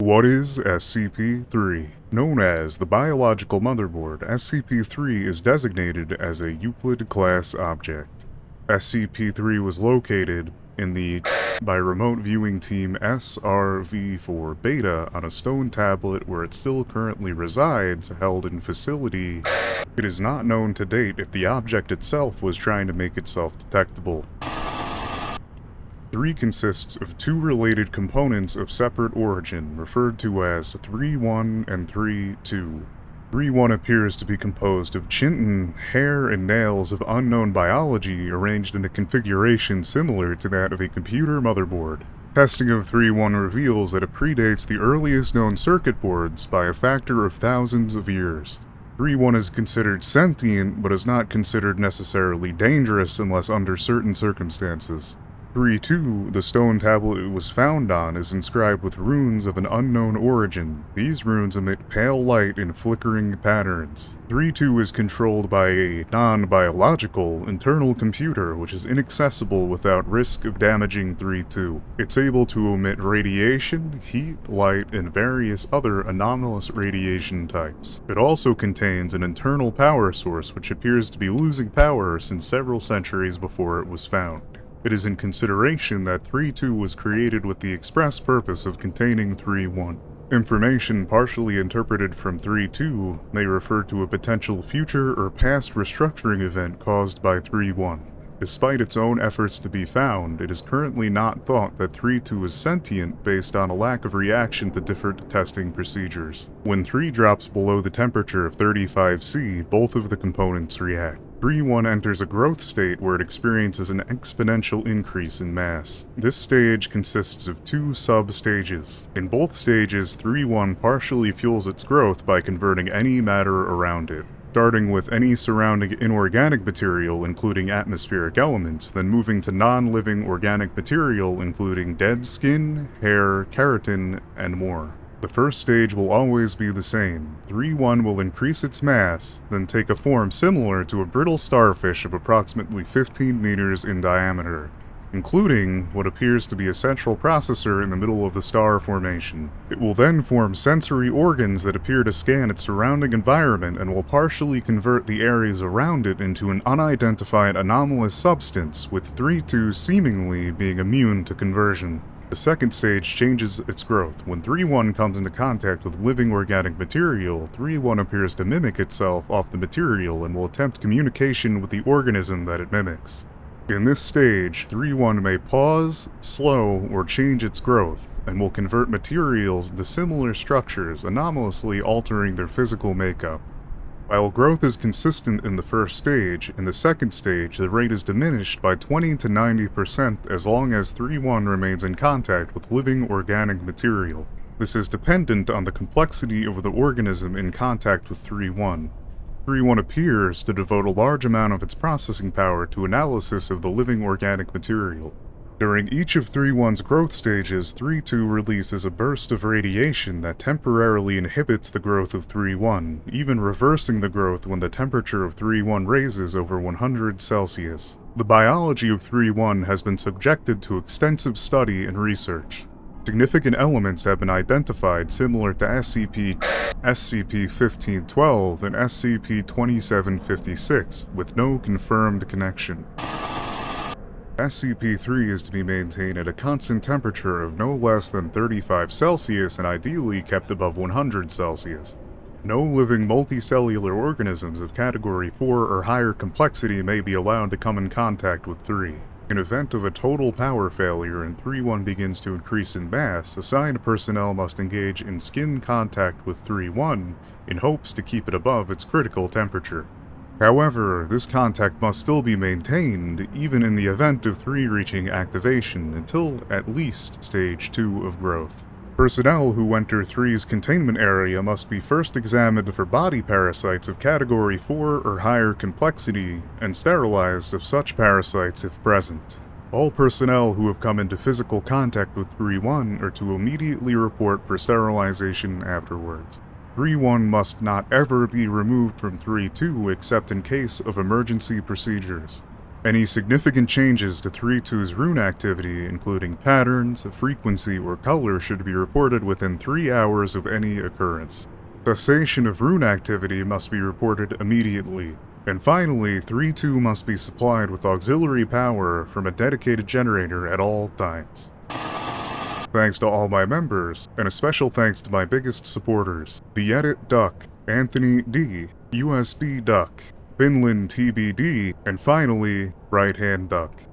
What is SCP-3? Known as the Biological Motherboard, SCP-3 is designated as a Euclid class object. SCP-3 was located in the by remote viewing team SRV-4 Beta on a stone tablet where it still currently resides, held in facility. It is not known to date if the object itself was trying to make itself detectable. 3 consists of 2 related components of separate origin, referred to as 3-1 and 3-2. 3-1 appears to be composed of chitin, hair, and nails of unknown biology arranged in a configuration similar to that of a computer motherboard. Testing of 3-1 reveals that it predates the earliest known circuit boards by a factor of thousands of years. 3-1 is considered sentient, but is not considered necessarily dangerous unless under certain circumstances. 3-2, the stone tablet it was found on, is inscribed with runes of an unknown origin. These runes emit pale light in flickering patterns. 3-2 is controlled by a non-biological internal computer which is inaccessible without risk of damaging 3-2. It's able to emit radiation, heat, light, and various other anomalous radiation types. It also contains an internal power source which appears to be losing power since several centuries before it was found. It is in consideration that 3-2 was created with the express purpose of containing 3-1. Information partially interpreted from 3-2 may refer to a potential future or past restructuring event caused by 3-1. Despite its own efforts to be found, it is currently not thought that 3-2 is sentient based on a lack of reaction to different testing procedures. When 3 drops below the temperature of 35°C, both of the components react. 3-1 enters a growth state where it experiences an exponential increase in mass. This stage consists of 2 sub-stages. In both stages, 3-1 partially fuels its growth by converting any matter around it, starting with any surrounding inorganic material including atmospheric elements, then moving to non-living organic material including dead skin, hair, keratin, and more. The first stage will always be the same. 3-1 will increase its mass, then take a form similar to a brittle starfish of approximately 15 meters in diameter, including what appears to be a central processor in the middle of the star formation. It will then form sensory organs that appear to scan its surrounding environment and will partially convert the areas around it into an unidentified anomalous substance, with 3-2 seemingly being immune to conversion. The second stage changes its growth. When 3-1 comes into contact with living organic material, 3-1 appears to mimic itself off the material and will attempt communication with the organism that it mimics. In this stage, 3-1 may pause, slow, or change its growth, and will convert materials into similar structures, anomalously altering their physical makeup. While growth is consistent in the first stage, in the second stage the rate is diminished by 20 to 90% as long as 3-1 remains in contact with living organic material. This is dependent on the complexity of the organism in contact with 3-1. 3-1 appears to devote a large amount of its processing power to analysis of the living organic material. During each of 3-1's growth stages, 3-2 releases a burst of radiation that temporarily inhibits the growth of 3-1, even reversing the growth when the temperature of 3-1 raises over 100 Celsius. The biology of 3-1 has been subjected to extensive study and research. Significant elements have been identified similar to SCP-1512 and SCP-2756, with no confirmed connection. SCP-3 is to be maintained at a constant temperature of no less than 35 Celsius and ideally kept above 100 Celsius. No living multicellular organisms of Category 4 or higher complexity may be allowed to come in contact with 3. In event of a total power failure and 3-1 begins to increase in mass, assigned personnel must engage in skin contact with 3-1 in hopes to keep it above its critical temperature. However, this contact must still be maintained, even in the event of 3 reaching activation, until at least Stage 2 of growth. Personnel who enter 3's containment area must be first examined for body parasites of Category 4 or higher complexity, and sterilized of such parasites if present. All personnel who have come into physical contact with 3-1 are to immediately report for sterilization afterwards. 3-1 must not ever be removed from 3-2 except in case of emergency procedures. Any significant changes to 3-2's rune activity, including patterns, frequency, or color, should be reported within 3 hours of any occurrence. Cessation of rune activity must be reported immediately. And finally, 3-2 must be supplied with auxiliary power from a dedicated generator at all times. Thanks to all my members, and a special thanks to my biggest supporters, The Edit Duck, Anthony D, USB Duck, Finland TBD, and finally, Right Hand Duck.